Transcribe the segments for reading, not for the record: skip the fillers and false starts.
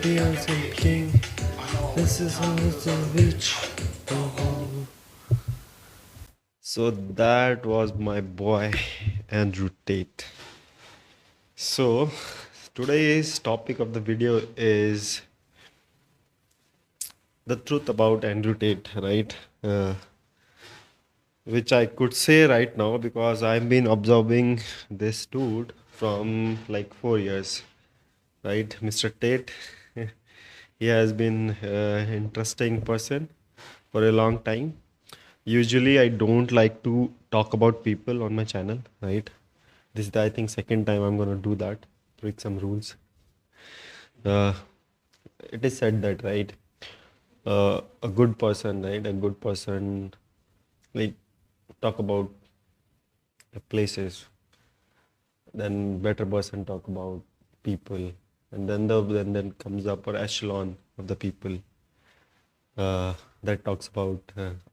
pretty handsome king. This is how it's a beach. So that was my boy Andrew Tate. So today's topic of the video is the truth about Andrew Tate, right? Which I could say right now because I've been observing this dude from like 4 years, right? Mr. Tate, he has been an interesting person for a long time. Usually, I don't like to talk about people on my channel, right? This is the, I think, second time I'm gonna do that, break some rules. Uh, it is said that, right? A good person, right? A good person, like, talk about the places, then better person talk about people, and then comes up an echelon of the people that talks about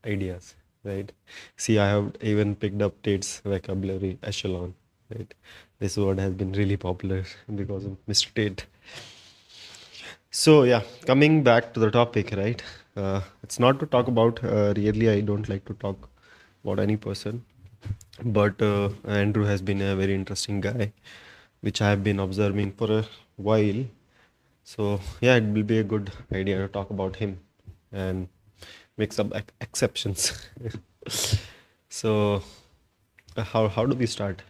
ideas, right? See, I have even picked up Tate's vocabulary, echelon, right? This word has been really popular because of Mr. Tate. So yeah, coming back to the topic, right? It's not to talk about. Really, I don't like to talk about any person, but Andrew has been a very interesting guy, which I have been observing for a while. So yeah, it will be a good idea to talk about him and make some exceptions. So how do we start?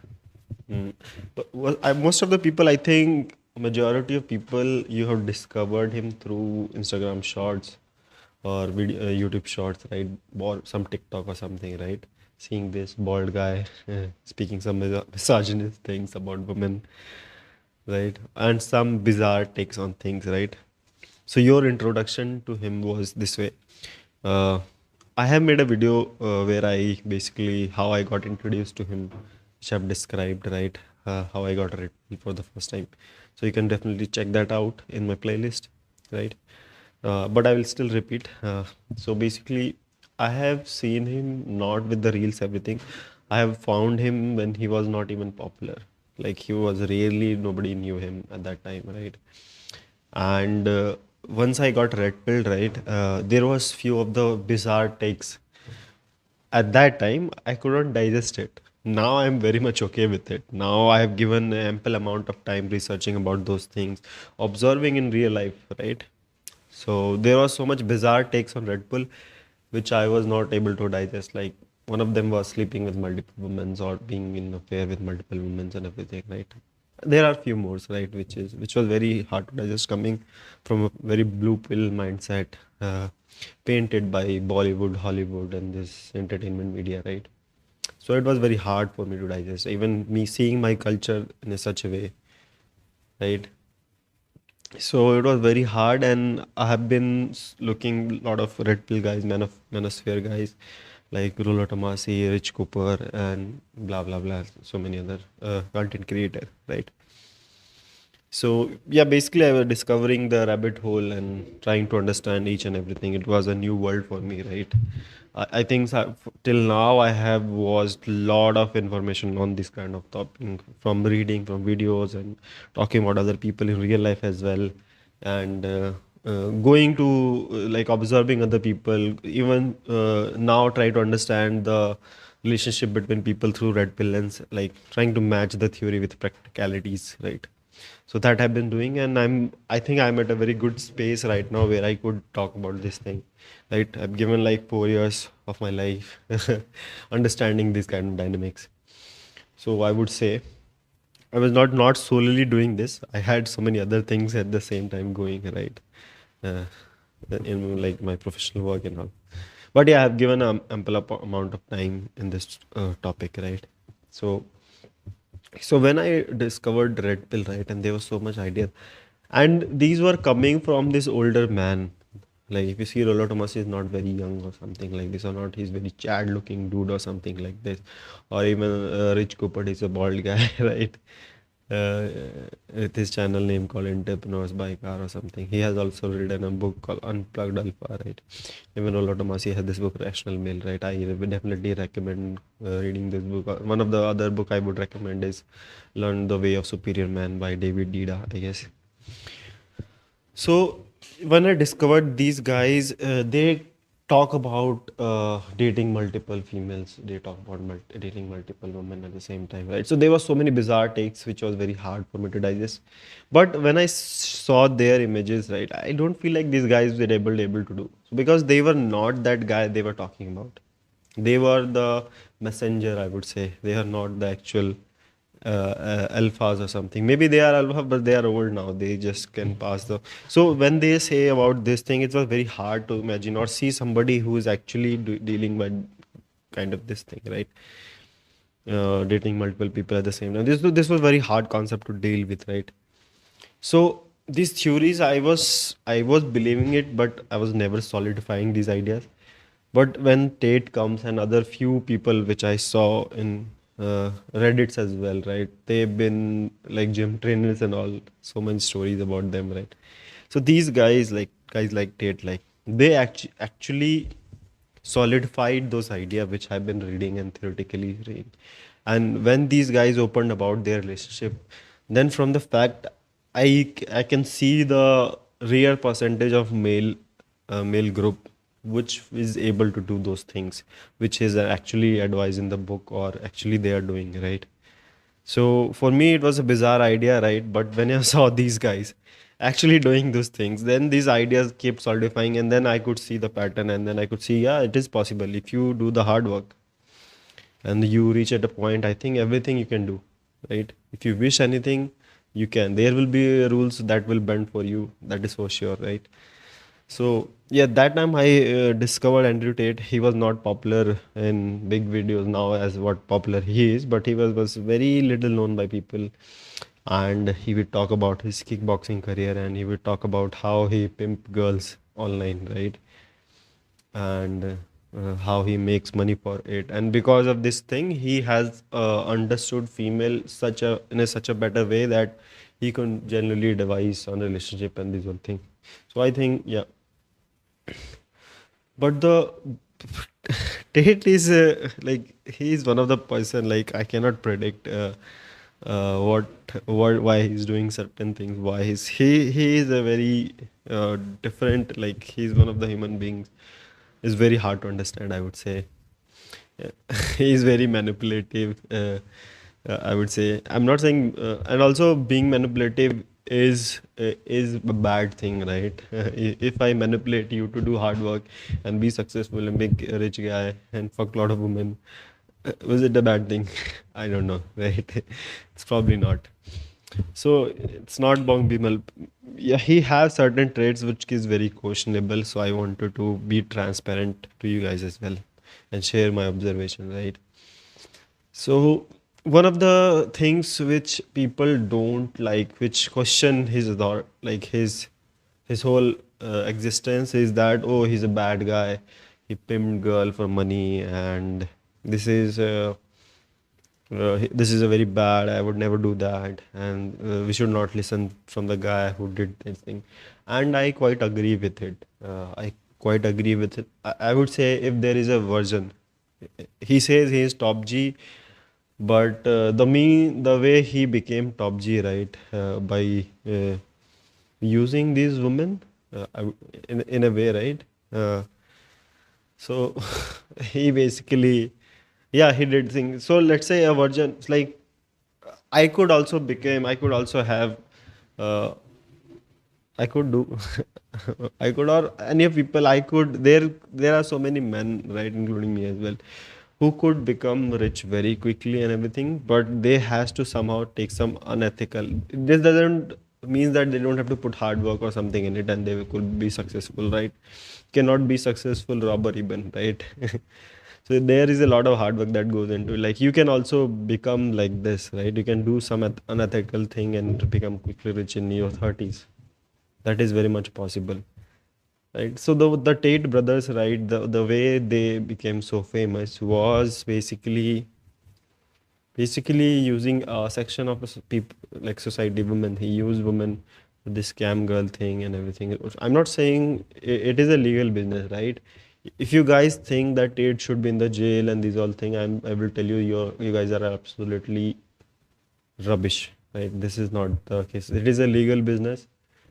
But most of the people, I think, majority of people, you have discovered him through Instagram Shorts or video, YouTube Shorts, right? Or some TikTok or something, right? Seeing this bald guy speaking some misogynist things about women, right? And some bizarre takes on things, right? So your introduction to him was this way. Uh, I have made a video where I basically how I got introduced to him, which I've described, right? How I got read for the first time. So you can definitely check that out in my playlist, right? But I will still repeat. So basically, I have seen him not with the reels, everything. I have found him when he was not even popular. Like he was really nobody knew him at that time, right? And once I got red pilled, right, there was few of the bizarre takes. At that time, I couldn't digest it. Now I'm very much okay with it. Now I have given ample amount of time researching about those things, observing in real life, right? So there was so much bizarre takes on Red Bull, which I was not able to digest. Like one of them was sleeping with multiple women or being in affair with multiple women and everything, right? There are few more, right, which was very hard to digest, coming from a very blue pill mindset, painted by Bollywood, Hollywood, and this entertainment media, right? So it was very hard for me to digest, even me seeing my culture in a such a way, right? So it was very hard, and I have been looking a lot of red pill guys, manosphere guys, like Rulo Tomasi, Rich Cooper, and blah blah blah. So many other content creator, right? So yeah, basically I was discovering the rabbit hole and trying to understand each and everything. It was a new world for me, right? I think till now I have watched a lot of information on this kind of topic, from reading, from videos, and talking about other people in real life as well, and going to like observing other people. Even now, try to understand the relationship between people through red pill lens, like trying to match the theory with practicalities, right? So that I've been doing, and I think I'm at a very good space right now where I could talk about this thing, right? I've given like 4 years of my life understanding these kind of dynamics. So I would say I was not solely doing this. I had so many other things at the same time going, right? uh, in like my professional work and all. But yeah, I've given ample amount of time in this topic, right? So when I discovered red pill, right, and there was so much idea, and these were coming from this older man. Like if you see Rollo Thomas is not very young or something like this, or not he's very Chad looking dude or something like this, or even Rich Cooper is a bald guy, right? uh, with his channel name called Entrepreneurs by Car or something. He has also written a book called Unplugged Alpha, right? Even Rollo Tomasi has this book, Rational Mail, right? I would definitely recommend reading this book. One of the other book I would recommend is Learn the Way of Superior Man by David Dida, I guess. So when I discovered these guys, they talk about dating multiple females. They talk about dating multiple women at the same time, right? So there were so many bizarre takes which was very hard for me to digest. But when I saw their images, right, I don't feel like these guys were able to do, because they were not that guy they were talking about. They were the messenger, I would say. They are not the actual alphas or something. Maybe they are alpha, but they are old now. They just can pass the. So when they say about this thing, it was very hard to imagine or see somebody who is actually dealing with kind of this thing, right? Dating multiple people at the same time. This was very hard concept to deal with, right? So these theories, I was believing it, but I was never solidifying these ideas. But when Tate comes and other few people which I saw in Reddits as well, right? They've been like gym trainers and all. So many stories about them, right? So these guys like Tate, like they actually solidified those ideas which I've been reading and theoretically reading. And when these guys opened about their relationship, then from the fact I can see the real percentage of male group which is able to do those things, which is actually advised in the book or actually they are doing, right? So for me, it was a bizarre idea, right? But when I saw these guys actually doing those things, then these ideas kept solidifying, and then I could see the pattern, and then I could see, yeah, it is possible if you do the hard work and you reach at a point. I think everything you can do, right? If you wish anything, you can. There will be rules that will bend for you. That is for sure, right? So yeah, that time I discovered Andrew Tate. He was not popular in big videos now as what popular he is, but he was very little known by people. And he would talk about his kickboxing career, and he would talk about how he pimped girls online, right? And how he makes money for it. And because of this thing, he has understood female such a better way that he can generally advise on relationship and this one thing. So I think, yeah. But the Tate is like he is one of the person, like I cannot predict what why he's doing certain things. Why he is a very different, like he's one of the human beings. Is very hard to understand, I would say. Yeah. He is very manipulative. I would say. I'm not saying, and also being manipulative is a bad thing, right? If I manipulate you to do hard work and be successful and make a rich guy and fuck a lot of women, was it a bad thing? I don't know, right? It's probably not. So it's not Bong Bimal. Yeah, he has certain traits which is very questionable. So I wanted to be transparent to you guys as well and share my observation, right? So one of the things which people don't like, which question like his whole existence, is that, oh, he's a bad guy. He pimped girl for money, and this is this is a very bad. I would never do that, and we should not listen from the guy who did this thing. And I quite agree with it. I quite agree with it. I would say if there is a version, he says he is top G, but the way he became top G, right, by using these women, in a way, right? So he basically, yeah, he did things. So let's say a version, it's like I could also have, uh, I could do, I could, or any of people, I could. There are so many men, right, including me as well, who could become rich very quickly and everything, but they has to somehow take some unethical. This doesn't mean that they don't have to put hard work or something in it, and they could be successful, right? Cannot be successful robber even, right? So there is a lot of hard work that goes into it. Like you can also become like this, right? You can do some unethical thing and become quickly rich in your 30s. That is very much possible, right? So the Tate brothers, right, the way they became so famous was basically using a section of people, like society, women. He used women for this scam girl thing and everything. I'm not saying it is a legal business, right? If you guys think that Tate should be in the jail and these all thing, I will tell you, you guys are absolutely rubbish, right? This is not the case. It is a legal business,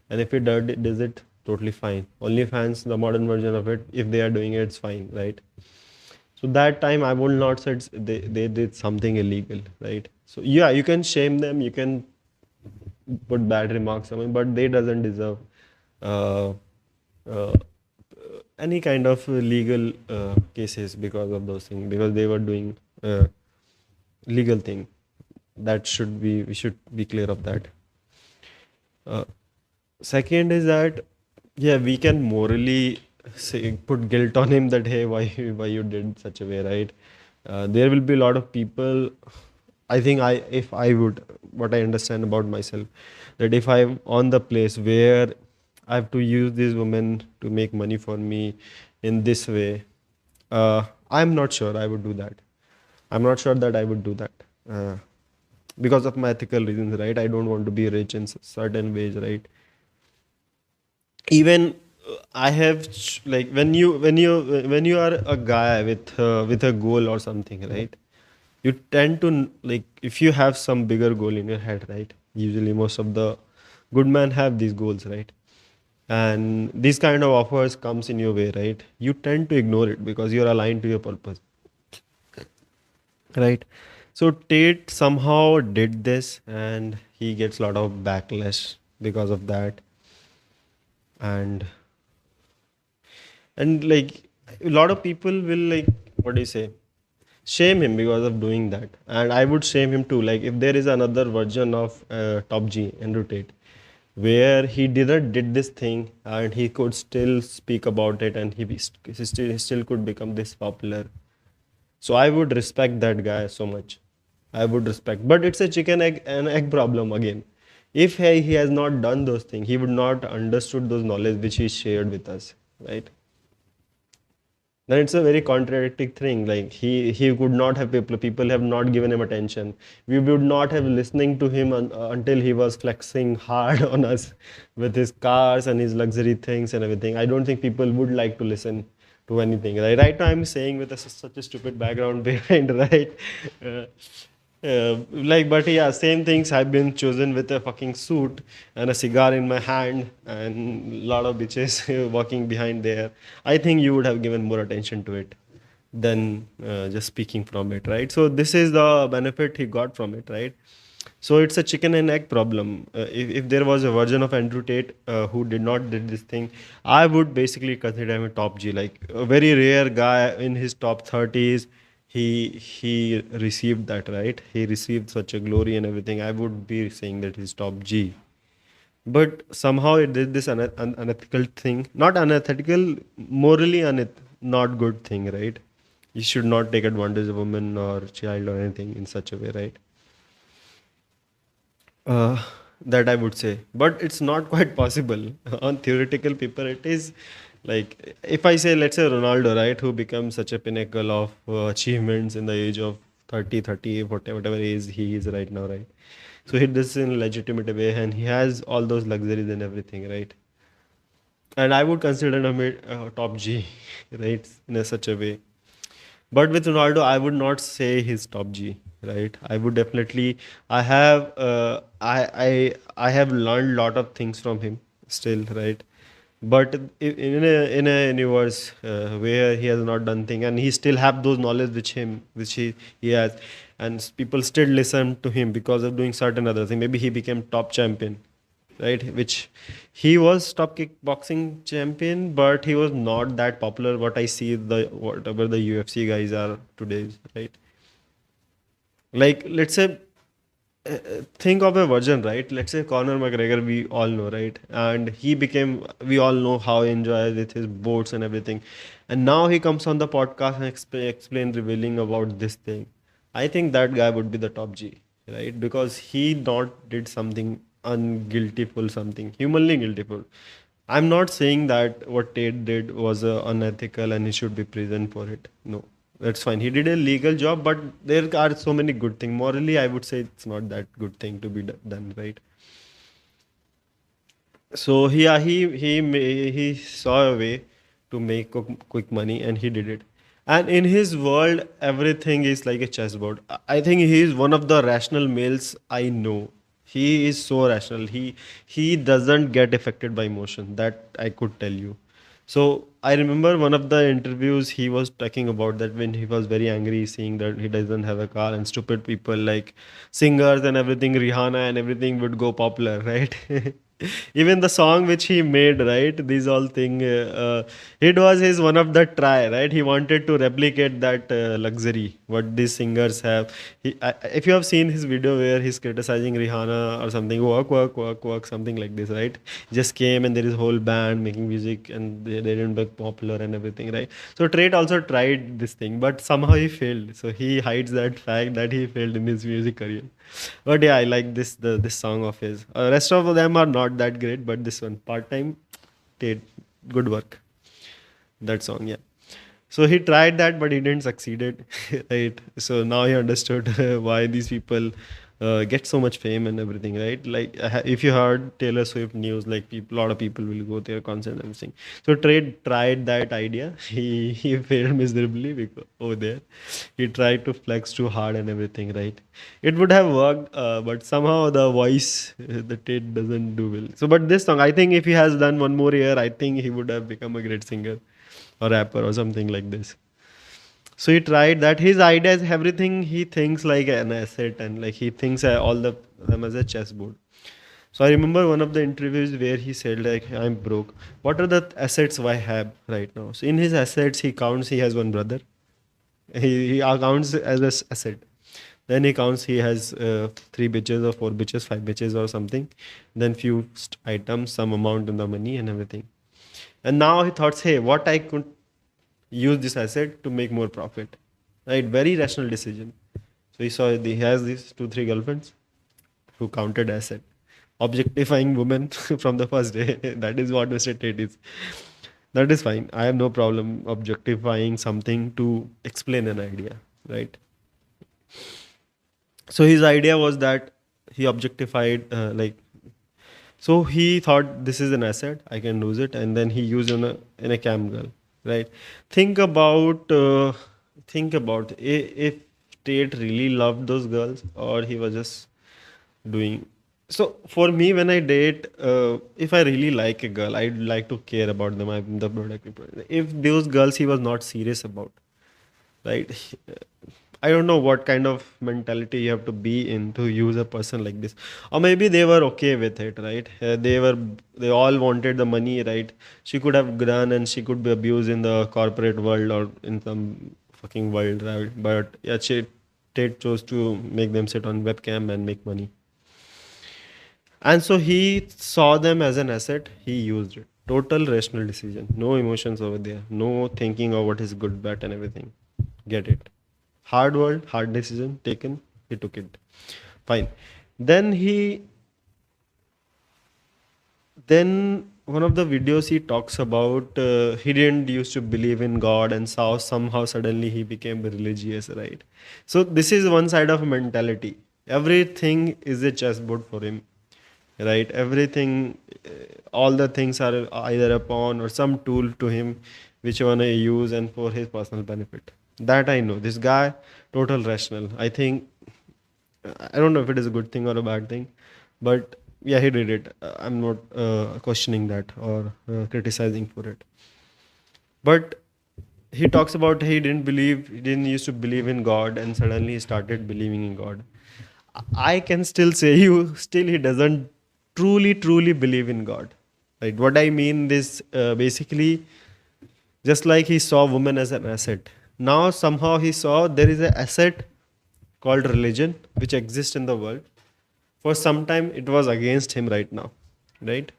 And if he does it, totally fine. OnlyFans, the modern version of it, if they are doing it, it's fine, right? So that time I will not say they did something illegal, right? So yeah, you can shame them, you can put bad remarks on them, but they doesn't deserve uh, uh, any kind of legal cases because of those things, because they were doing legal thing. That should be, we should be clear of that. Uh, Second is that, yeah, we can morally say, put guilt on him that hey, why you did such a way, right? There will be a lot of people. I think if I would, what I understand about myself, that if I'm on the place where I have to use this woman to make money for me in this way, I'm not sure I would do that. I'm not sure that I would do that. Because of my ethical reasons, right? I don't want to be rich in certain ways, right? Even I have like when you are a guy with a goal or something, right? You tend to like, if you have some bigger goal in your head, right? Usually most of the good men have these goals, right? And these kind of offers comes in your way, right? You tend to ignore it because you're aligned to your purpose, right? So Tate somehow did this and he gets a lot of backlash because of that. And like a lot of people will, like, what do you say, shame him because of doing that, and I would shame him too. Like, if there is another version of Top G and Rotate where he didn't did this thing and he could still speak about it, and he still could become this popular, so I would respect that guy so much. I would respect, but it's a chicken egg and egg problem again. If he has not done those things, he would not understood those knowledge which he shared with us, right? Then it's a very contradicting thing. Like, he could not have, people have not given him attention. We would not have listening to him until he was flexing hard on us with his cars and his luxury things and everything. I don't think people would like to listen to anything. Right now I'm saying with such a stupid background behind, right? Uh, like, but yeah, same things. I've been chosen with a fucking suit and a cigar in my hand and a lot of bitches walking behind there. I think you would have given more attention to it than just speaking from it, right? So this is the benefit he got from it, right? So it's a chicken and egg problem. If there was a version of Andrew Tate who did not did this thing, I would basically consider him a top G, like a very rare guy in his top 30s. He received that, right? He received such a glory and everything. I would be saying that he's top G. But somehow it did this unethical thing, not unethical, morally not good thing, right? You should not take advantage of a woman or child or anything in such a way, right? uh, that I would say, but it's not quite possible on theoretical paper. It is like, if I say, let's say Ronaldo, right, who becomes such a pinnacle of achievements in the age of 30, 30, whatever age he is right now, right? So he does in a legitimate way, and he has all those luxuries and everything, right? And I would consider him a top G, right, in such a way. But with Ronaldo, I would not say he's top G, right? I would definitely. I have learned a lot of things from him still, right? But in a universe where he has not done thing, and he still have those knowledge which he has, and people still listen to him because of doing certain other thing. Maybe he became top champion, right? Which he was top kickboxing champion, but he was not that popular. What I see, the whatever the UFC guys are today, right? Like, let's say, think of a version, right? Let's say Conor McGregor, we all know, right? And he became, we all know how he enjoys with his boats and everything. And now he comes on the podcast and explain, revealing about this thing. I think that guy would be the top G, right? Because he not did something unguiltiful, something humanly guiltiful. I'm not saying that what Tate did was unethical and he should be prisoned for it. No, that's fine. He did a legal job, but there are so many good things. Morally, I would say it's not that good thing to be done, right? So yeah, he saw a way to make quick money, and he did it. And in his world, everything is like a chessboard. I think he is one of the rational males I know. He is so rational. He doesn't get affected by emotion. That I could tell you. So I remember one of the interviews he was talking about that when he was very angry, seeing that he doesn't have a car and stupid people like singers and everything, Rihanna and everything would go popular, right? Even the song which he made, right? These all thing, it was his one of the try, right? He wanted to replicate that luxury what these singers have. If you have seen his video where he's criticizing Rihanna or something, work, work, work, work, something like this, right? Just came and there is whole band making music and they didn't get popular and everything, right? So Tate also tried this thing, but somehow he failed. So he hides that fact that he failed in his music career. But yeah, I like this song of his. Rest of them are not that great, but this one, part time, Tate, good work. That song, yeah. So he tried that, but he didn't succeeded, right? So now he understood why these people get so much fame and everything, right? Like if you heard Taylor Swift news, like people, a lot of people will go to their concert and everything. So Trade tried that idea. He failed miserably because over there, he tried to flex too hard and everything, right? It would have worked, but somehow the voice, the Tate doesn't do well. So, but this song, I think if he has done one more year, I think he would have become a great singer or rapper or something like this. So he tried that. His idea is everything he thinks like an asset and like he thinks all the them as a chessboard. So I remember one of the interviews where he said like I'm broke. What are the assets I have right now? So in his assets he counts he has one brother. He counts as an asset. Then he counts he has three bitches or four bitches, five bitches or something. Then few items, some amount in the money and everything. And now he thought, hey, what I could use this asset to make more profit. Right? Very rational decision. So he has these two, three girlfriends who counted asset. Objectifying women from the first day. That is what Mr. Tate is. That is fine. I have no problem objectifying something to explain an idea. Right? So his idea was that he objectified so he thought this is an asset, I can lose it, and then he used in a cam girl, right? Think about if Tate really loved those girls or he was just doing. So for me, when I date, if I really like a girl, I'd like to care about them. I'm the product. If those girls he was not serious about, right? I don't know what kind of mentality you have to be in to use a person like this, or maybe they were okay with it, right? They all wanted the money, right? She could have gone and she could be abused in the corporate world or in some fucking world, right? But yeah, Tate chose to make them sit on webcam and make money, and so he saw them as an asset. He used it. Total rational decision, no emotions over there, no thinking of what is good, bad, and everything. Get it? Hard word, hard decision taken. He took it. Fine. Then then one of the videos he talks about he didn't used to believe in God and somehow suddenly he became religious, right? So this is one side of mentality. Everything is a chessboard for him, right? Everything, all the things are either a pawn or some tool to him, which one I use and for his personal benefit. That I know. This guy, total rational. I think I don't know if it is a good thing or a bad thing, but yeah, he did it. I'm not questioning that or criticizing for it. But he talks about he didn't used to believe in God, and suddenly he started believing in God. I can still say you still he doesn't truly believe in God. Right? What I mean is basically just like he saw women as an asset. Now somehow he saw there is an asset called religion which exists in the world. For some time it was against him right now. Right?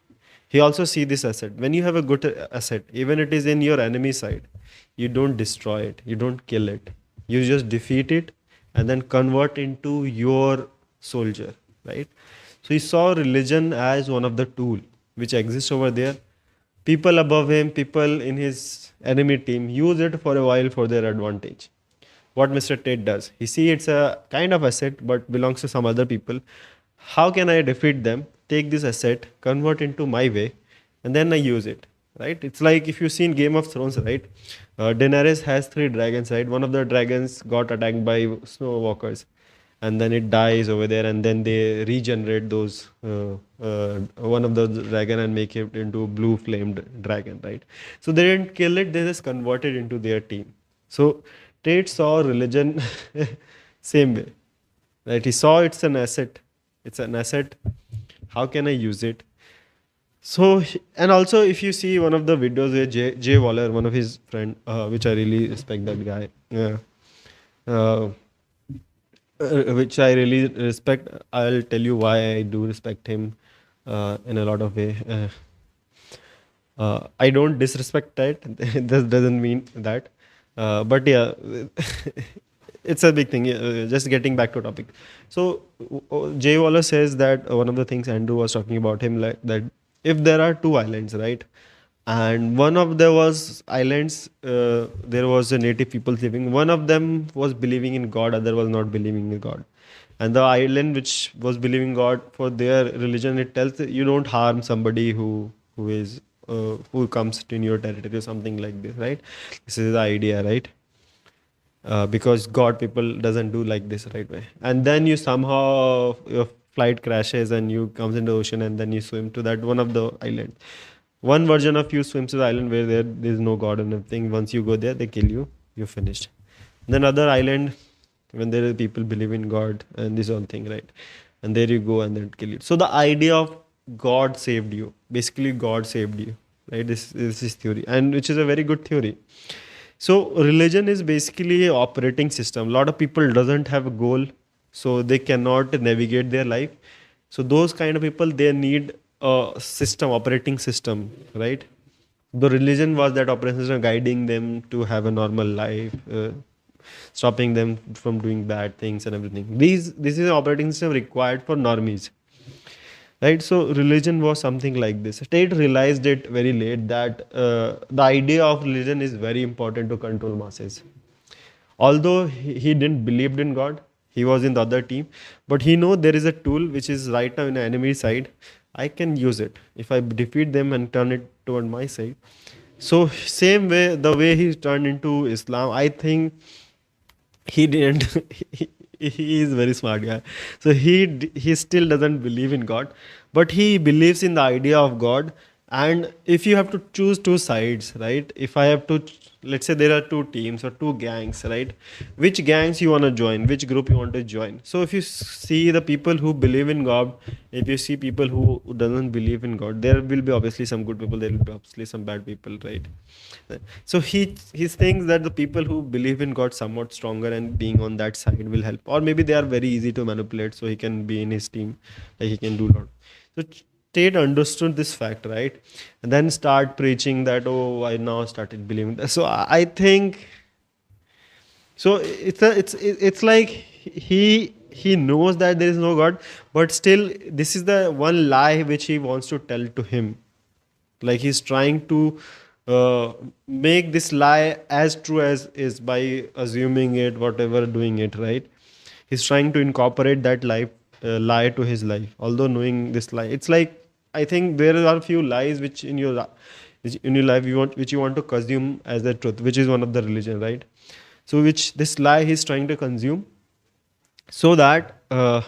He also see this asset. When you have a good asset, even it is in your enemy side, you don't destroy it, you don't kill it. You just defeat it and then convert into your soldier. Right? So he saw religion as one of the tool which exists over there. People above him, people in his enemy team use it for a while for their advantage. What Mr. Tate does, he see it's a kind of asset but belongs to some other people. How can I defeat them? Take this asset, convert into my way, and then I use it. Right? It's like if you've seen Game of Thrones, right? Daenerys has three dragons, right? One of the dragons got attacked by snow walkers, and then it dies over there, and then they regenerate those one of the dragon and make it into blue flamed dragon, right? So they didn't kill it, they just converted into their team. So Tate saw religion same way, right? He saw it's an asset. It's an asset. How can I use it? So, and also if you see one of the videos where Jay Waller, one of his friend, which I really respect that guy, uh, which I really respect. I'll tell you why I do respect him in a lot of way. I don't disrespect that. This doesn't mean that. But yeah, it's a big thing. Yeah, just getting back to topic. So Jay Wallace says that one of the things Andrew was talking about him, like that if there are two islands, right? And one of there was islands, there was a native people living. One of them was believing in God, other was not believing in God. And the island which was believing God, for their religion, it tells that you don't harm somebody who comes in your territory or something like this, right? This is the idea, right? Because God people doesn't do like this right way. And then you somehow your flight crashes and you comes in the ocean and then you swim to that one of the island. One version of you swims to the island where there is no God and everything. Once you go there, they kill you. You're finished. Then other island when there are people believe in God and this whole thing, right? And there you go and then kill you. So the idea of God saved you. Basically, God saved you, right? This is theory, and which is a very good theory. So religion is basically a operating system. A lot of people doesn't have a goal, so they cannot navigate their life. So those kind of people, they need a system, operating system, right? The religion was that operating system guiding them to have a normal life, stopping them from doing bad things and everything. This is an operating system required for normies, right? So religion was something like this. State realized it very late that the idea of religion is very important to control masses. Although he didn't believed in God, he was in the other team, but he know there is a tool which is right now in the enemy side. I can use it if I defeat them and turn it toward my side. So same way, the way he turned into Islam, I think he didn't. He is very smart guy. So he still doesn't believe in God, but he believes in the idea of God. And if you have to choose two sides, right? If I have to, let's say there are two teams or two gangs, right? Which gangs you want to join? Which group you want to join? So if you see the people who believe in God, if you see people who doesn't believe in God, there will be obviously some good people. There will be obviously some bad people, right? So he thinks that the people who believe in God somewhat stronger and being on that side will help, or maybe they are very easy to manipulate, so he can be in his team, like he can do a lot. So Tate understood this fact, right, and then start preaching that, oh, I now started believing that. So I think so. It's like he knows that there is no God, but still this is the one lie which he wants to tell to him. Like he's trying to make this lie as true as is by assuming it, whatever, doing it, right? He's trying to incorporate that lie to his life, although knowing this lie. It's like, I think there are a few lies which in your life which you want to consume as the truth, which is one of the religion, right? So which this lie he's trying to consume, so that it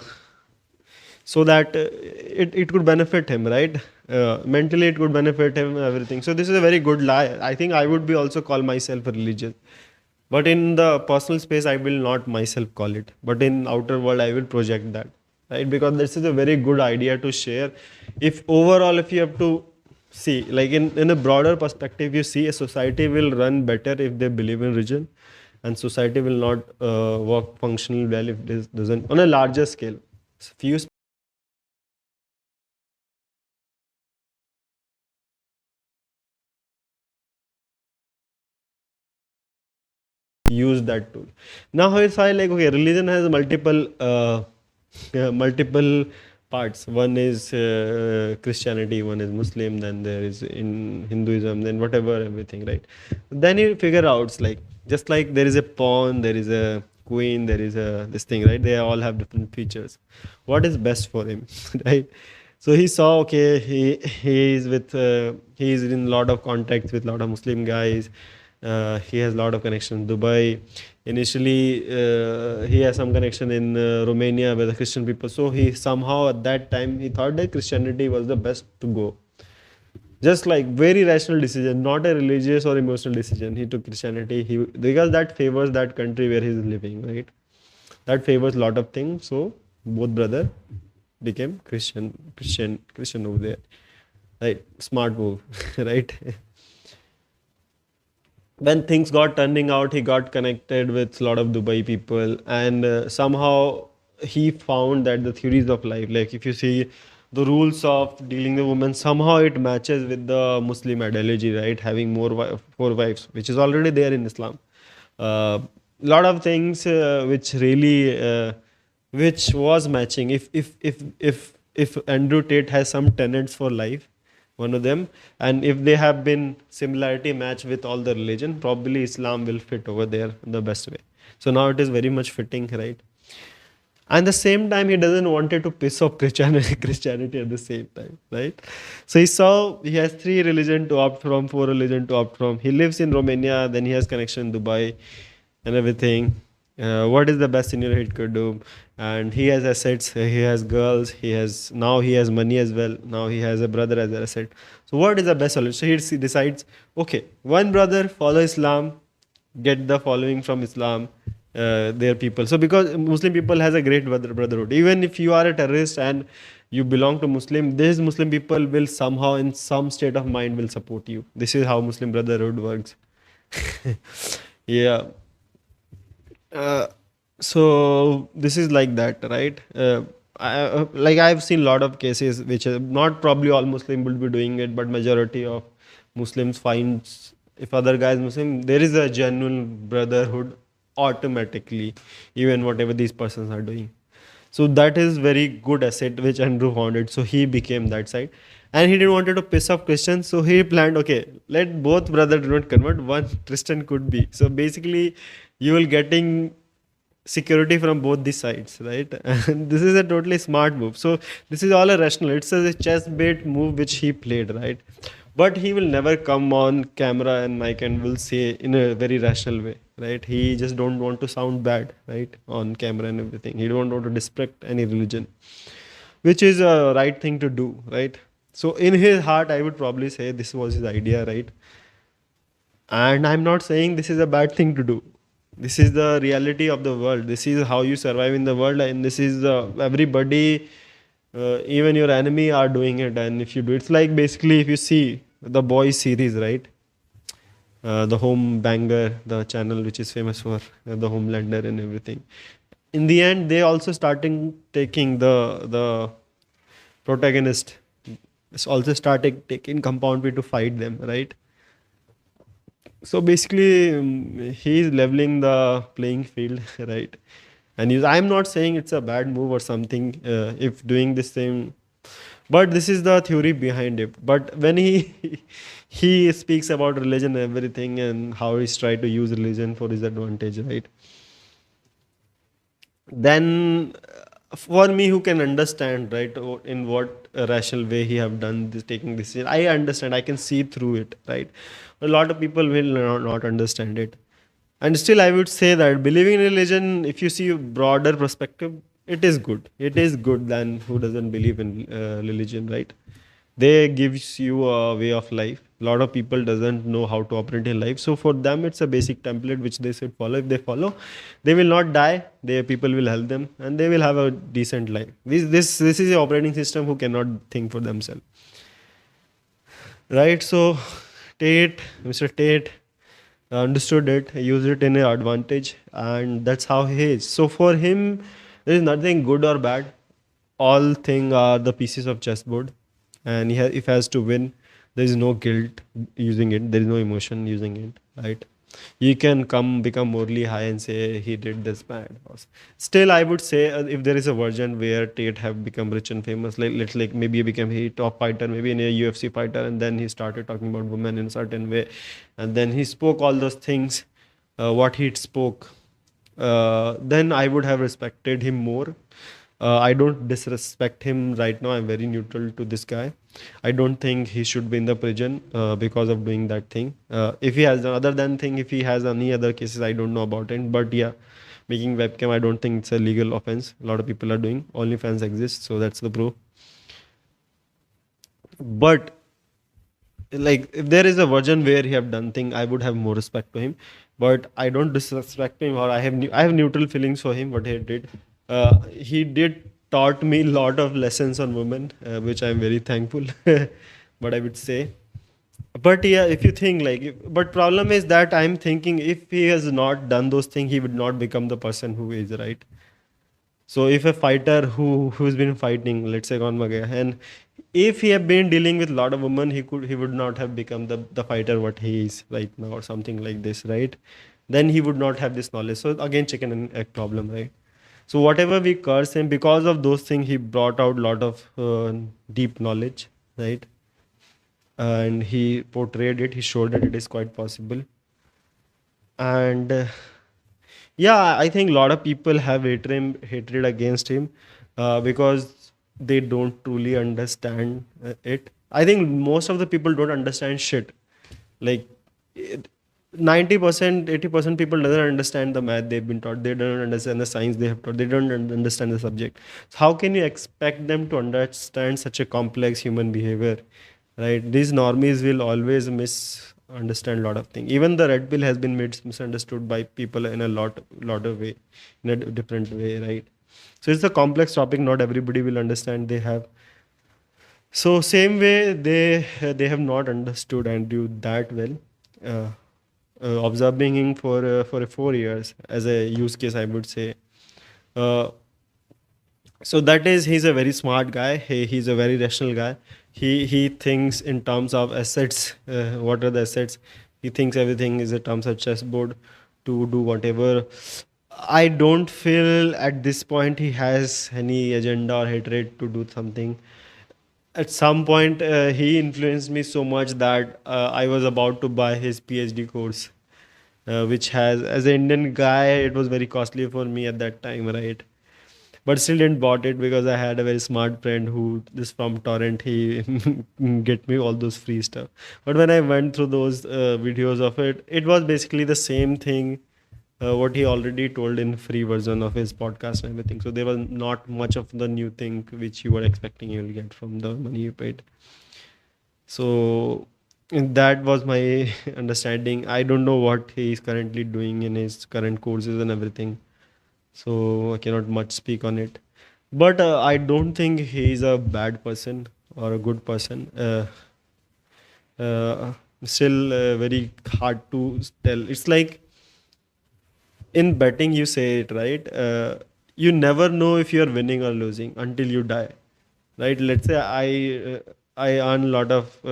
could benefit him, right? Mentally it could benefit him, everything. So this is a very good lie. I think I would be also call myself a religious, but in the personal space I will not myself call it, but in outer world I will project that, right? Because this is a very good idea to share. If overall, if you have to see, like in a broader perspective, you see a society will run better if they believe in religion, and society will not work functional well if this doesn't, on a larger scale. Few use that tool. Now it's like, okay, religion has multiple multiple parts. One is Christianity, one is Muslim, then there is in Hinduism, then whatever, everything, right? Then you figure out, it's like, just like there is a pawn, there is a queen, there is a this thing, right? They all have different features. What is best for him, right? So he saw, okay, he is in a lot of contacts with a lot of Muslim guys, He has a lot of connection in Dubai. Initially, he has some connection in Romania with the Christian people. So he somehow at that time he thought that Christianity was the best to go. Just like very rational decision, not a religious or emotional decision. He took Christianity. He because that favors that country where he's living, right? That favors a lot of things. So both brother became Christian over there. Right, smart move, right? When things got turning out, he got connected with a lot of Dubai people, and somehow he found that the theories of life, like if you see the rules of dealing the woman, somehow it matches with the Muslim ideology, right? Having four wives, which is already there in Islam. A lot of things which really, which was matching. If Andrew Tate has some tenets for life, one of them, and if they have been similarity match with all the religion, probably Islam will fit over there in the best way. So now it is very much fitting, right? And the same time he doesn't wanted to piss off Christianity, Christianity at the same time, right? So he saw he has three religion to opt from, four religion to opt from. He lives in Romania, then he has connection in Dubai and everything. What is the best senior he could do? And he has assets, he has girls, he has money as well. Now he has a brother as an asset. So what is the best solution? So he decides, okay, one brother follow Islam, get the following from Islam, their people. So because Muslim people has a great brotherhood. Even if you are a terrorist and you belong to Muslim, these Muslim people will somehow in some state of mind will support you. This is how Muslim brotherhood works. Yeah. Uh, so this is like that, right? Like I've seen a lot of cases which not probably all Muslim will be doing it, but majority of Muslims finds if other guy is Muslim, there is a genuine brotherhood automatically, even whatever these persons are doing. So that is very good asset which Andrew wanted. So he became that side. And he didn't wanted to piss off Christians. So he planned, okay, let both brother do not convert. One Christian could be. So basically you will getting security from both the sides, right? And this is a totally smart move. So this is all a rational. It's a chess bait move which he played, right? But he will never come on camera and mic and will say in a very rational way, right? He just don't want to sound bad, right, on camera and everything. He don't want to disrespect any religion, which is a right thing to do, right? So in his heart, I would probably say this was his idea, right? And I'm not saying this is a bad thing to do. This is the reality of the world. This is how you survive in the world, and this is everybody, even your enemy, are doing it. And if you do, it's like basically if you see the Boys series, right? The Home Banger, the channel which is famous for the Homelander and everything. In the end, they also starting taking the protagonist. It's also started taking compound way to fight them, right? So basically, he is leveling the playing field, right? And I'm not saying it's a bad move or something if doing this thing, but this is the theory behind it. But when he he speaks about religion and everything and how he's tried to use religion for his advantage, right? Then for me who can understand, right, in what rational way he have done this, taking this, I understand, I can see through it, right? A lot of people will not understand it. And still I would say that believing in religion, if you see a broader perspective, it is good than who doesn't believe in religion, right? They gives you a way of life. A lot of people doesn't know how to operate in life, so for them it's a basic template which they should follow. If they follow, they will not die, their people will help them and they will have a decent life. This is the operating system who cannot think for themselves, right? So Mr. Tate understood it, he used it in an advantage, and that's how he is. So for him, there is nothing good or bad. All thing are the pieces of chessboard, and if he has to win, there is no guilt using it. There is no emotion using it, right? You can become morally high and say he did this bad. Still, I would say if there is a version where Tate have become rich and famous, like let's like maybe he became a top fighter, maybe in a UFC fighter, and then he started talking about women in a certain way, and then he spoke all those things, what he spoke, then I would have respected him more. I don't disrespect him right now. I'm very neutral to this guy. I don't think he should be in the prison because of doing that thing. If he has other than thing, if he has any other cases, I don't know about it. But yeah, making webcam, I don't think it's a legal offense. A lot of people are doing. OnlyFans exists, so that's the proof. But like, if there is a version where he have done thing, I would have more respect to him. But I don't disrespect him, or I have neutral feelings for him. What he did, he did taught me a lot of lessons on women, which I'm very thankful. But I would say, but yeah, if you think like, but problem is that I'm thinking if he has not done those things, he would not become the person who is, right? So if a fighter who's been fighting, let's say Conor McGregor, and if he had been dealing with a lot of women, he would not have become the fighter what he is right now, or something like this, right? Then he would not have this knowledge. So again, chicken and egg problem, right? So whatever we curse him because of those things, he brought out a lot of deep knowledge, right? And he portrayed it. He showed that it is quite possible. And yeah, I think a lot of people have hatred against him because they don't truly understand it. I think most of the people don't understand shit. Like it, 90%, 80% people doesn't understand the math they've been taught. They don't understand the science they have taught. They don't understand the subject. So how can you expect them to understand such a complex human behavior, right? These normies will always misunderstand a lot of things. Even the red pill has been misunderstood by people in a lot of way, in a different way, right? So it's a complex topic. Not everybody will understand. They have, so same way they have not understood Andrew that well. Uh, Observing him for 4 years as a use case, I would say. Uh, so that is, he's a very smart guy. He's a very rational guy. He thinks in terms of assets. What are the assets? He thinks everything is in terms of chessboard to do whatever. I don't feel at this point he has any agenda or hatred to do something. At some point, he influenced me so much that I was about to buy his PhD course, which has, as an Indian guy, it was very costly for me at that time, right? But still didn't bought it because I had a very smart friend who is from torrent. He get me all those free stuff. But when I went through those videos of it, it was basically the same thing what he already told in free version of his podcast and everything. So there was not much of the new thing which you were expecting you will get from the money you paid. So and that was my understanding. I don't know what he is currently doing in his current courses and everything, so I cannot much speak on it. But I don't think he is a bad person or a good person. Uh, Still very hard to tell. It's like in betting, you say it right. You never know if you're winning or losing until you die, right? Let's say I earn a lot of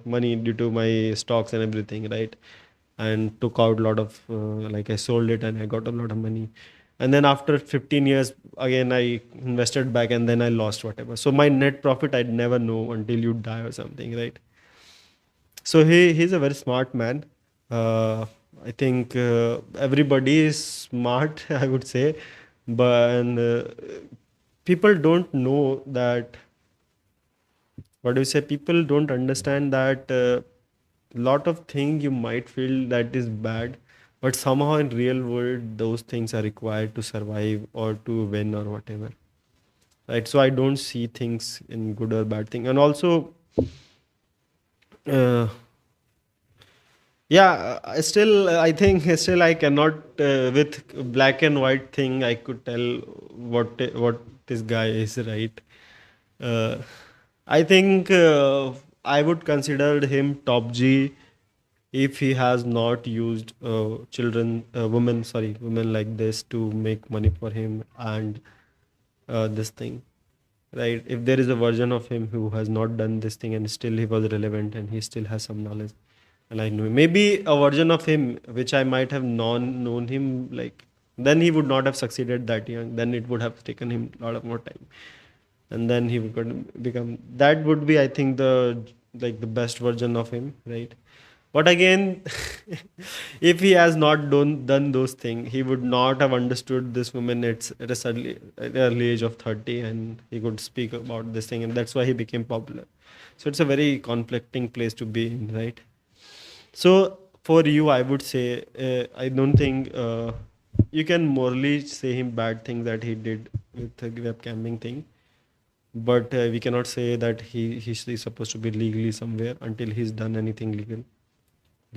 money due to my stocks and everything, right? And took out a lot of like I sold it and I got a lot of money, and then after 15 years again I invested back and then I lost whatever. So my net profit I'd never know until you die or something, right? So he's a very smart man. uh, I think everybody is smart, I would say. But people don't know that, what do you say, people don't understand that lot of things you might feel that is bad, but somehow in real world those things are required to survive or to win or whatever, right? So I don't see things in good or bad thing. And also uh, yeah, I think still I cannot with black and white thing I could tell what this guy is, right? uh, I think I would consider him top G if he has not used women like this to make money for him and this thing, right? If there is a version of him who has not done this thing and still he was relevant and he still has some knowledge, and I knew him, maybe a version of him which I might have known him, like then he would not have succeeded that young. Then it would have taken him a lot of more time, and then he would become, that would be I think the, like the best version of him, right? But again, if he has not done those things, he would not have understood this woman at a suddenly at the early age of 30, and he could speak about this thing, and that's why he became popular. So it's a very conflicting place to be in, right? So for you, I would say I don't think you can morally say him bad things that he did with the webcamming thing, but we cannot say that he's supposed to be legally somewhere until he's done anything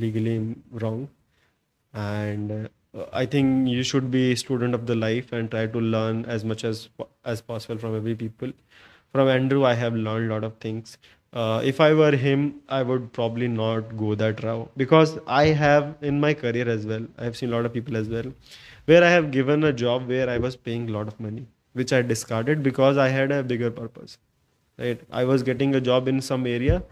legally wrong. And I think you should be a student of the life and try to learn as much as possible from every people. From Andrew, I have learned a lot of things. If I were him, I would probably not go that route, because I have in my career as well, I have seen a lot of people as well where I have given a job where I was paying a lot of money, which I discarded because I had a bigger purpose, right? I was getting a job in some area.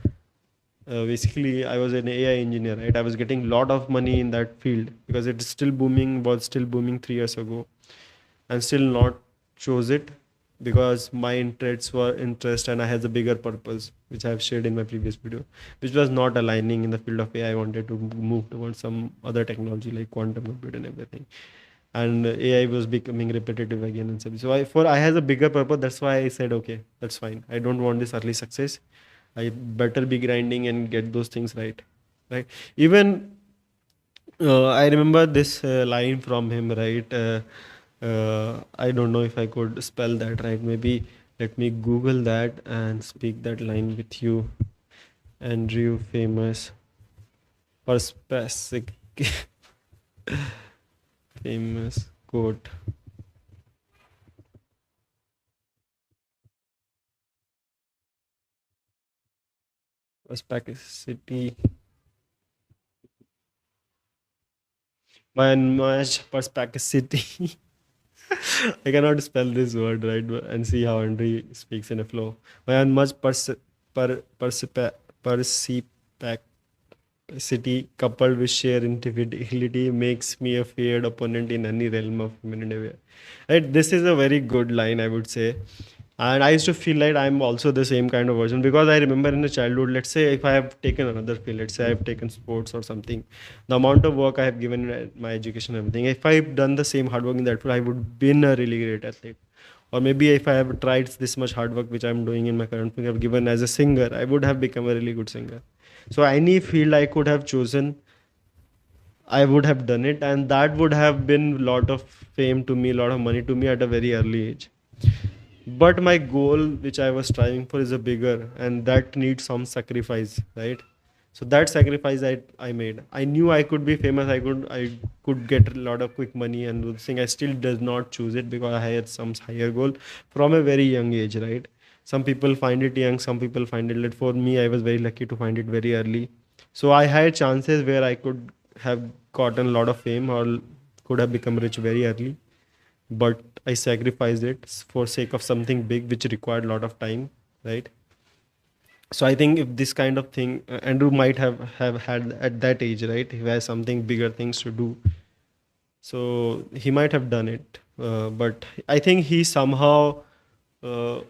Basically, I was an AI engineer, right? I was getting a lot of money in that field because it's still booming, was still booming 3 years ago, and still not chose it because my interests were interest and I had a bigger purpose, which I have shared in my previous video, which was not aligning in the field of AI. I wanted to move towards some other technology like quantum computer and everything. And AI was becoming repetitive again and so I had a bigger purpose. That's why I said, okay, that's fine. I don't want this early success. I better be grinding and get those things right, right? Even I remember this line from him, right? I don't know if I could spell that right. Maybe let me Google that and speak that line with you. Andrew famous perspective famous quote. Perspicacity. My much perspicacity. I cannot spell this word right and see how Andre speaks in a flow. My unmatched percipacity coupled with sheer individuality makes me a feared opponent in any realm of human endeavor. Right? This is a very good line, I would say. And I used to feel like I'm also the same kind of version, because I remember in the childhood, let's say if I have taken another field, let's say I've taken sports or something, the amount of work I have given in my education and everything, if I've done the same hard work in that field, I would been a really great athlete. Or maybe if I have tried this much hard work which I'm doing in my current field, I've given as a singer, I would have become a really good singer. So any field I could have chosen, I would have done it, and that would have been a lot of fame to me, a lot of money to me at a very early age. But my goal which I was striving for is a bigger, and that needs some sacrifice, right? So that sacrifice I made. I knew I could be famous, I could get a lot of quick money and those thing. I still does not choose it because I had some higher goal from a very young age, right? Some people find it young, some people find it late. For me, I was very lucky to find it very early. So I had chances where I could have gotten a lot of fame or could have become rich very early, but I sacrificed it for sake of something big which required a lot of time, right? So I think if this kind of thing Andrew might have had at that age, right? He has something bigger things to do, so he might have done it. But I think he somehow uh,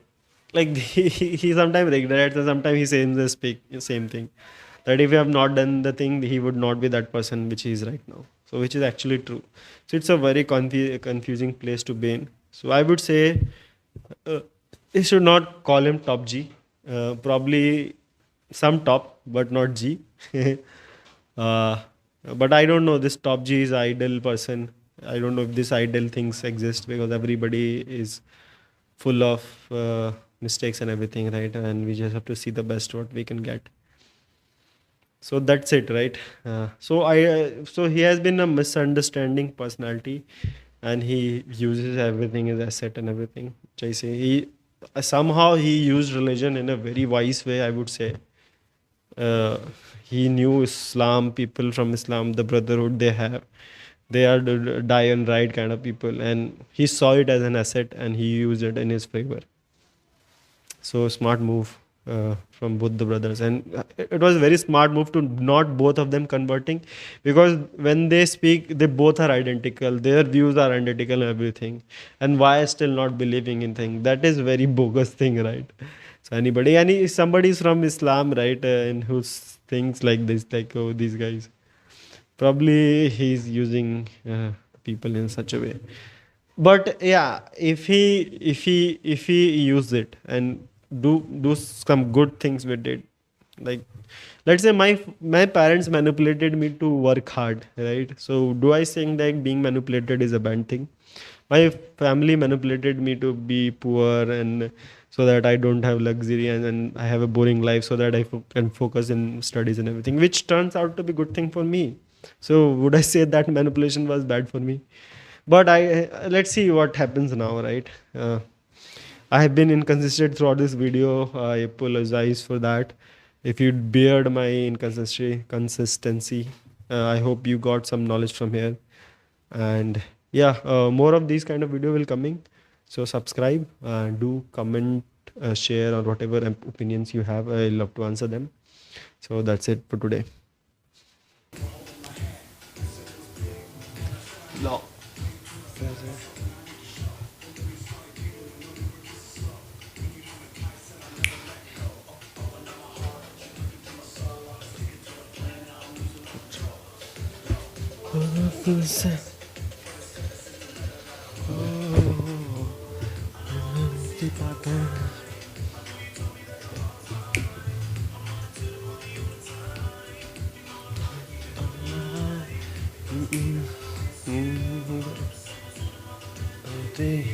like he sometimes regrets and sometimes he says the same thing, that if he have not done the thing, he would not be that person which he is right now. So which is actually true. So it's a very confusing place to be in. So I would say uh, you should not call him top G. Probably some top, but not G. uh, but I don't know. This top G is idle person. I don't know if this idle things exist, because everybody is full of mistakes and everything, right? And we just have to see the best what we can get. So that's it, right? So he has been a misunderstanding personality, and he uses everything as asset and everything. Which I say he somehow he used religion in a very wise way, I would say. uh, he knew Islam, people from Islam, the brotherhood they have, they are the die and ride kind of people, and he saw it as an asset and he used it in his favor. So smart move from both the brothers, and it was a very smart move to not both of them converting, because when they speak, they both are identical. Their views are identical and everything. And why still not believing in thing? That is very bogus thing, right? So anybody, somebody is from Islam, right? And who thinks like this, like, oh, these guys, probably he's using people in such a way. But yeah, if he use it and do some good things with it, like, let's say my parents manipulated me to work hard, right? So do I think that being manipulated is a bad thing? My family manipulated me to be poor, and so that I don't have luxury, and I have a boring life, so that I can focus in studies and everything, which turns out to be good thing for me. So would I say that manipulation was bad for me? But let's see what happens now, right? I have been inconsistent throughout this video. I apologize for that. If you beared my consistency, I hope you got some knowledge from here. And yeah, more of these kind of video will coming. So subscribe, do comment, share, or whatever opinions you have. I love to answer them. So that's it for today. Law. Tate.